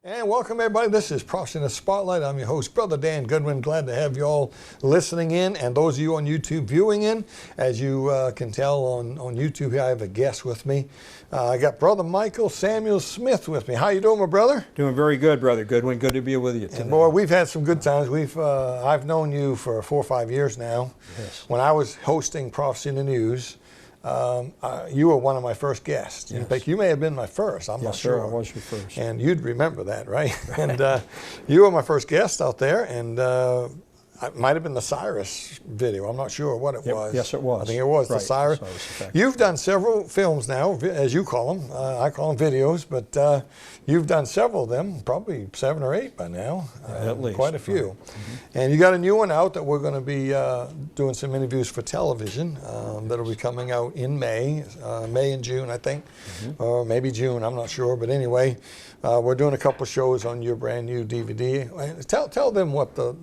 And welcome everybody. This is Prophecy in the Spotlight. I'm your host, Brother Dan Goodwin. Glad to have you all listening in, and those of you on YouTube viewing in. As you can tell on YouTube here, I have a guest with me. I got Brother Michael Samuel Smith with me. How you doing, my brother? Doing very good, Brother Goodwin. Good to be with you today. And boy, we've had some good times. I've known you for 4 or 5 years now. Yes. When I was hosting Prophecy in the News, you were one of my first guests. Yes. In fact, you may have been my first. I'm not sure. Yes, sir, I was your first. And you'd remember that, right? And you were my first guest out there, and it might have been the Cyrus video. I'm not sure what it was. Yes, it was. I think it was right. the Cyrus. You've done several films now, as you call them. I call them videos, but you've done several of them, probably 7 or 8 by now. At least. Quite a few. Right. Mm-hmm. And you got a new one out that we're going to be doing some interviews for television that'll be coming out in May and June, I think, or maybe June, I'm not sure. But anyway, we're doing a couple shows on your brand new DVD. Tell them what the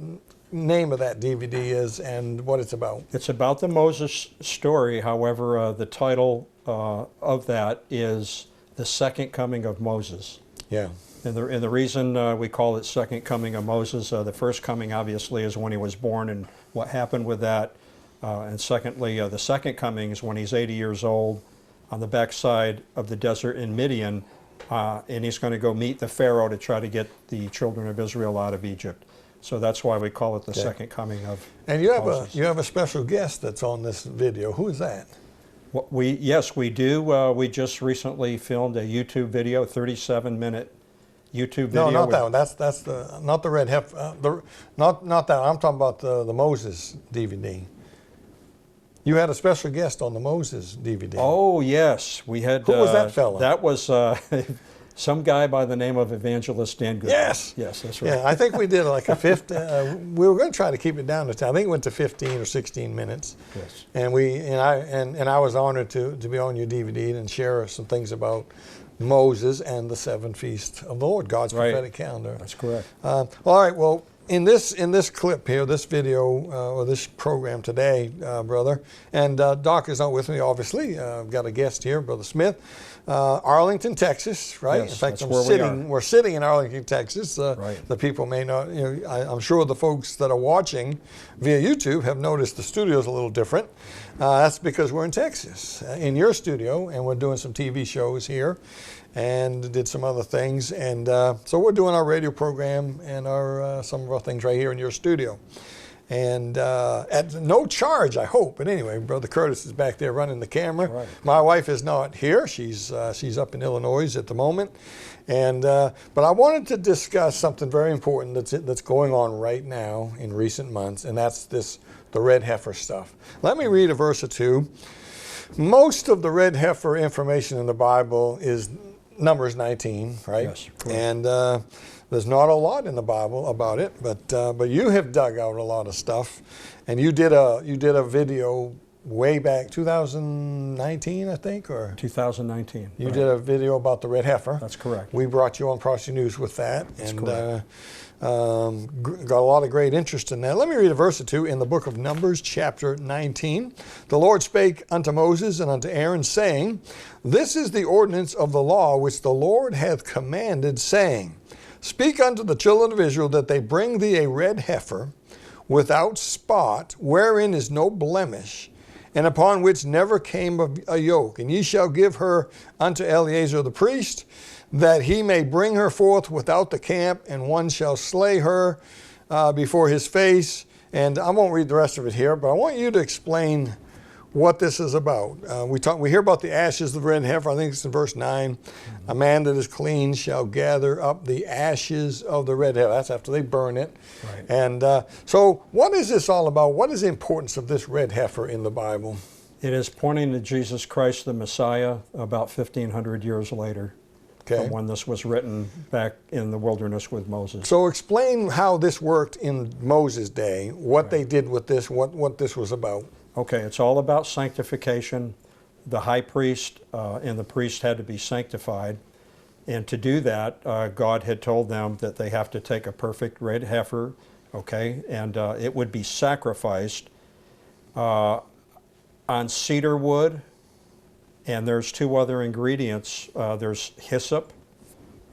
name of that DVD is and what it's about. It's about the Moses story. However, the title of that is The Second Coming of Moses. Yeah. And the reason we call it Second Coming of Moses, the first coming obviously is when he was born and what happened with that. And secondly, the second coming is when he's 80 years old on the backside of the desert in Midian, and he's going to go meet the Pharaoh to try to get the children of Israel out of Egypt. So that's why we call it the Second Coming of And you have Moses. a special guest that's on this video. Who is that? Yes, we do. We just recently filmed a YouTube video, 37-minute YouTube video. No, not that one. That's not the Red Heifer. Not that one. I'm talking about the Moses DVD. You had a special guest on the Moses DVD. Oh yes, we had. Who was that fella? That was some guy by the name of Evangelist Dan Goodwin. Yes. Yes, that's right. Yeah, I think we did like a 15. We were going to try to keep it down to 10. I think it went to 15 or 16 minutes. Yes. And I was honored to be on your DVD and share some things about Moses and the 7 feasts of the Lord, God's prophetic calendar. That's correct. All right. Well, in this clip here, this video or this program today, brother, and Doc is not with me, obviously. I've got a guest here, Brother Smith, Arlington, Texas, right? Yes, in fact, that's we're sitting in Arlington, Texas. Right. The people may not, I'm sure the folks that are watching via YouTube have noticed the studio's a little different. That's because we're in Texas, in your studio, and we're doing some TV shows here and did some other things. And so we're doing our radio program and some of our things right here in your studio. And at no charge, I hope. But anyway, Brother Curtis is back there running the camera. Right. My wife is not here. She's up in Illinois at the moment. And but I wanted to discuss something very important that's going on right now in recent months, and that's the Red Heifer stuff. Let me read a verse or two. Most of the Red Heifer information in the Bible is Numbers 19, right? Yes, correct. And there's not a lot in the Bible about it, but you have dug out a lot of stuff, and you did a video way back 2019, I think, or 2019. you did a video about the Red Heifer. That's correct. We brought you on Prophecy News with that, That's and correct. Got a lot of great interest in that. Let me read a verse or two in the book of Numbers, chapter 19. The Lord spake unto Moses and unto Aaron, saying, This is the ordinance of the law which the Lord hath commanded, saying, Speak unto the children of Israel that they bring thee a red heifer without spot, wherein is no blemish, and upon which never came a yoke. And ye shall give her unto Eleazar the priest, that he may bring her forth without the camp, and one shall slay her before his face. And I won't read the rest of it here, but I want you to explain what this is about. We hear about the ashes of the red heifer. I think it's in verse 9. Mm-hmm. A man that is clean shall gather up the ashes of the red heifer. That's after they burn it. Right. And so what is this all about? What is the importance of this red heifer in the Bible? It is pointing to Jesus Christ, the Messiah, about 1,500 years later. Okay. From when this was written back in the wilderness with Moses. So explain how this worked in Moses' day, what they did with this, what this was about. Okay, it's all about sanctification. The high priest and the priest had to be sanctified. And to do that, God had told them that they have to take a perfect red heifer, okay, and it would be sacrificed on cedar wood. And there's 2 other ingredients. There's hyssop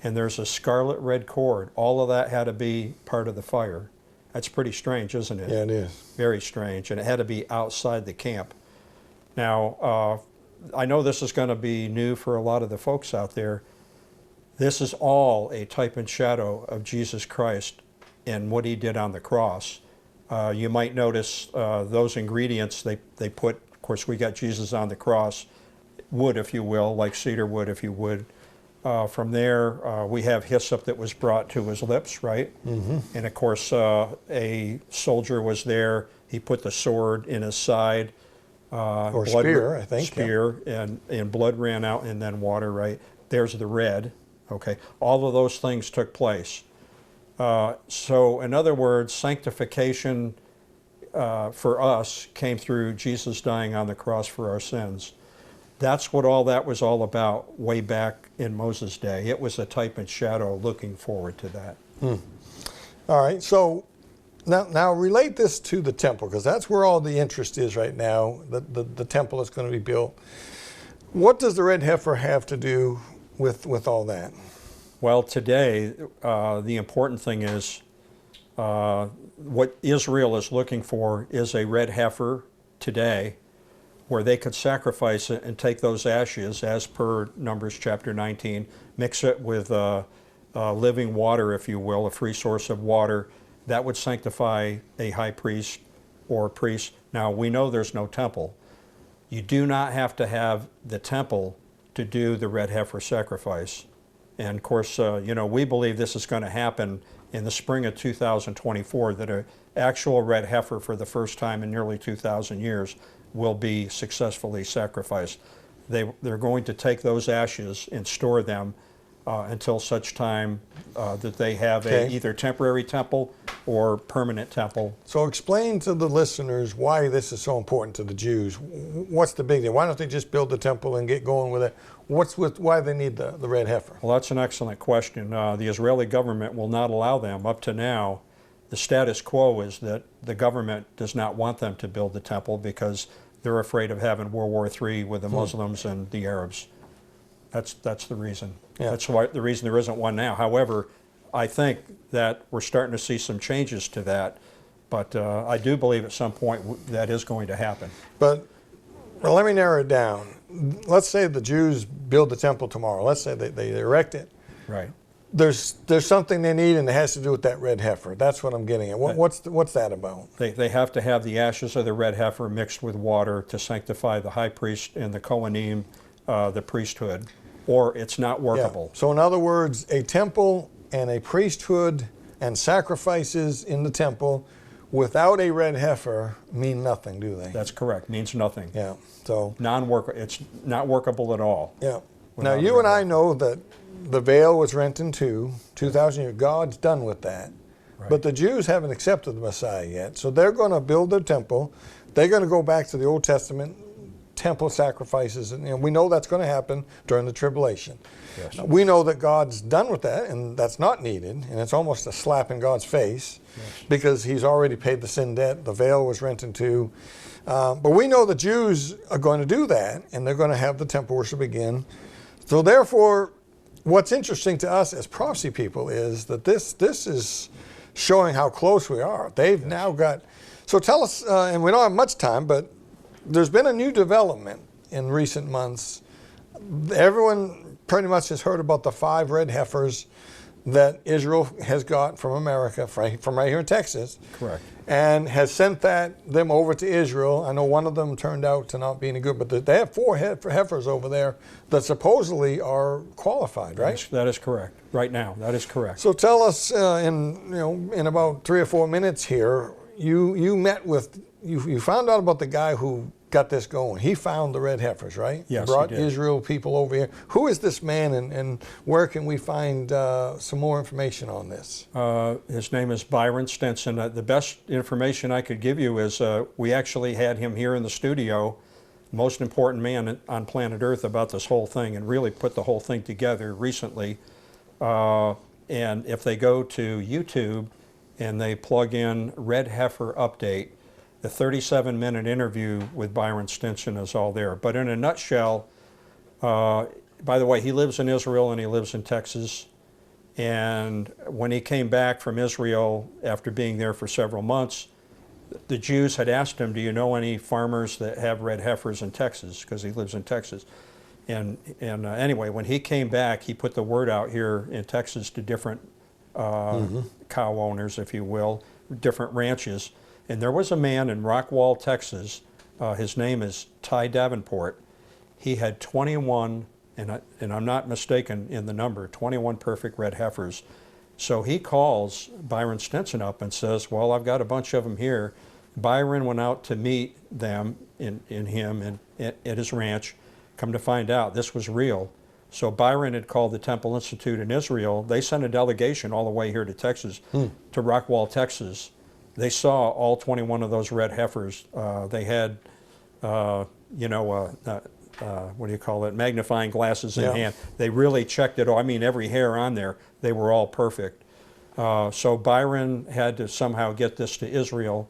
and there's a scarlet red cord. All of that had to be part of the fire. That's pretty strange, isn't it? Yeah, it is. Very strange, and it had to be outside the camp. Now, I know this is going to be new for a lot of the folks out there. This is all a type and shadow of Jesus Christ and what he did on the cross. You might notice those ingredients they put, of course, we got Jesus on the cross, wood, if you will, like cedar wood, if you would. From there, we have hyssop that was brought to his lips, right? Mm-hmm. And of course, a soldier was there. He put the sword in his side. Or spear, I think. Spear, yeah. and blood ran out, and then water, right? There's the red, okay? All of those things took place. So in other words, sanctification for us came through Jesus dying on the cross for our sins. That's what all that was all about way back in Moses' day. It was a type and shadow looking forward to that. All right, so now relate this to the temple, because that's where all the interest is right now, the temple that's going to be built. What does the red heifer have to do with all that? Well, today, the important thing is what Israel is looking for is a red heifer today, where they could sacrifice it and take those ashes, as per Numbers chapter 19, mix it with living water, if you will, a free source of water. That would sanctify a high priest or priest. Now, we know there's no temple. You do not have to have the temple to do the red heifer sacrifice. And of course, we believe this is going to happen in the spring of 2024, that an actual red heifer for the first time in nearly 2,000 years will be successfully sacrificed. They're going to take those ashes and store them until such time that they have a either temporary temple or permanent temple. So explain to the listeners why this is so important to the Jews. What's the big deal? Why don't they just build the temple and get going with it? Why they need the red heifer? Well, that's an excellent question. The Israeli government will not allow them. Up to now, the status quo is that the government does not want them to build the temple because they're afraid of having World War III with the Muslims and the Arabs. That's the reason. Yeah. That's why the reason there isn't one now. However, I think that we're starting to see some changes to that, but I do believe at some point that is going to happen. But well, let me narrow it down. Let's say the Jews build the temple tomorrow. Let's say they erect it. Right. There's something they need, and it has to do with that red heifer. That's what I'm getting at. What's that about? They have to have the ashes of the red heifer mixed with water to sanctify the high priest and the Kohanim, the priesthood, or it's not workable. Yeah. So in other words, a temple and a priesthood and sacrifices in the temple without a red heifer mean nothing, do they? That's correct. Means nothing. Yeah. So it's not workable at all. Yeah. Now you and I know that the veil was rent in two, 2,000 years. God's done with that. Right. But the Jews haven't accepted the Messiah yet. So they're going to build their temple. They're going to go back to the Old Testament temple sacrifices. And we know that's going to happen during the tribulation. Yes. We know that God's done with that, and that's not needed. And it's almost a slap in God's face because he's already paid the sin debt. The veil was rent in two. But we know the Jews are going to do that, and they're going to have the temple worship again. So therefore, what's interesting to us as prophecy people is that this is showing how close we are. They've now got, so tell us, and we don't have much time, but there's been a new development in recent months. Everyone pretty much has heard about the 5 red heifers that Israel has got from America, from right here in Texas. Correct. And has sent them over to Israel. I know one of them turned out to not be any good, but they have 4 heifers over there that supposedly are qualified, right? That is correct. Right now, that is correct. So tell us in about 3 or 4 minutes here, you found out about the guy who got this going. He found the red heifers, right? Yes, brought he did. Israel people over here. Who is this man, and where can we find some more information on this? His name is Byron Stinson. The best information I could give you is we actually had him here in the studio, most important man on planet Earth about this whole thing, and really put the whole thing together recently. And if they go to YouTube and they plug in Red Heifer Update, the 37-minute interview with Byron Stinson is all there. But in a nutshell, by the way, he lives in Israel and he lives in Texas. And when he came back from Israel after being there for several months, the Jews had asked him, do you know any farmers that have red heifers in Texas? Because he lives in Texas. And anyway, when he came back, he put the word out here in Texas to different cow owners, if you will, different ranches. And there was a man in Rockwall, Texas. His name is Ty Davenport. He had 21, and I'm not mistaken in the number, 21 perfect red heifers. So he calls Byron Stinson up and says, well, I've got a bunch of them here. Byron went out to meet them at his ranch. Come to find out, this was real. So Byron had called the Temple Institute in Israel. They sent a delegation all the way here to Texas, to Rockwall, Texas. They saw all 21 of those red heifers. They had, what do you call it, magnifying glasses in hand. They really checked it all. I mean, every hair on there, they were all perfect. So Byron had to somehow get this to Israel.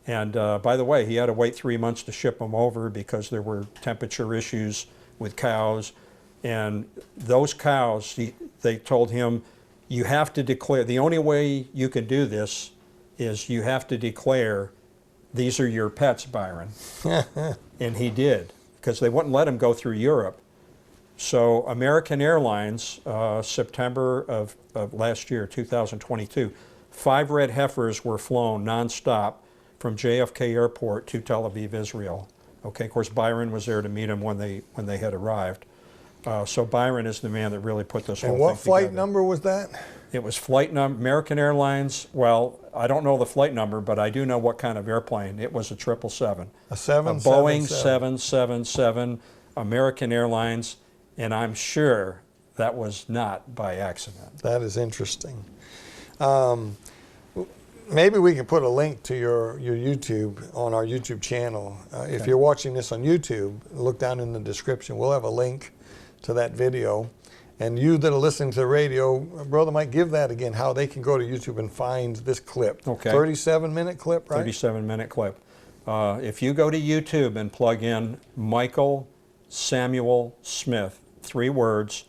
And by the way, he had to wait 3 months to ship them over because there were temperature issues with cows. And those cows, they told him, you have to declare, the only way you can do this is you have to declare, these are your pets, Byron. And he did, because they wouldn't let him go through Europe. So American Airlines, September of last year, 2022, 5 red heifers were flown nonstop from JFK Airport to Tel Aviv, Israel. Okay, of course, Byron was there to meet him when they had arrived. So Byron is the man that really put this whole thing together. And what flight number was that? It was flight number, American Airlines. Well, I don't know the flight number, but I do know what kind of airplane. It was a 777. A 777. A Boeing 777, American Airlines, and I'm sure that was not by accident. That is interesting. Maybe we can put a link to your YouTube on our YouTube channel. If you're watching this on YouTube, look down in the description. We'll have a link to that video. And you that are listening to the radio, Brother Mike, give that again, how they can go to YouTube and find this clip. Okay. 37-minute clip, right? 37-minute clip. If you go to YouTube and plug in Michael Samuel Smith, 3 words,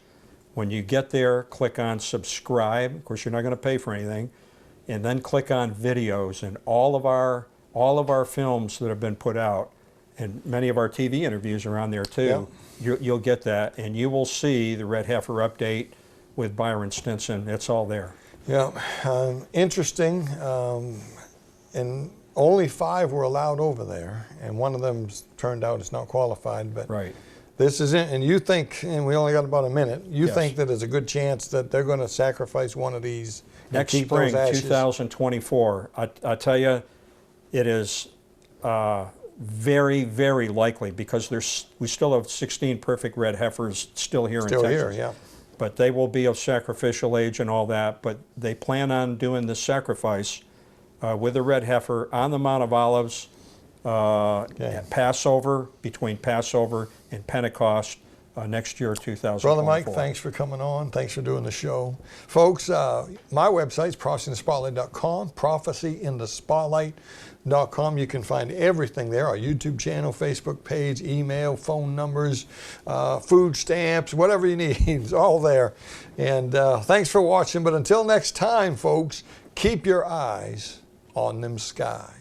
when you get there, click on subscribe. Of course, you're not going to pay for anything. And then click on videos, and all of our films that have been put out, and many of our TV interviews are on there too. Yep. You'll get that, and you will see the Red Heifer update with Byron Stinson. It's all there. Yeah, interesting. And only 5 were allowed over there, and one of them turned out it's not qualified. But right. This is it, and you think, and we only got about a minute. You think that there's a good chance that they're going to sacrifice one of these next spring, 2024. I tell you, it is very, very likely, because we still have 16 perfect red heifers still here in Texas. Still here, yeah. But they will be of sacrificial age and all that. But they plan on doing this sacrifice with the red heifer on the Mount of Olives at Passover, between Passover and Pentecost. Next year, 2024. Brother Mike, thanks for coming on. Thanks for doing the show. Folks, my website is prophecyinthespotlight.com, prophecyinthespotlight.com. You can find everything there, our YouTube channel, Facebook page, email, phone numbers, food stamps, whatever you need. It's all there. And thanks for watching. But until next time, folks, keep your eyes on them skies.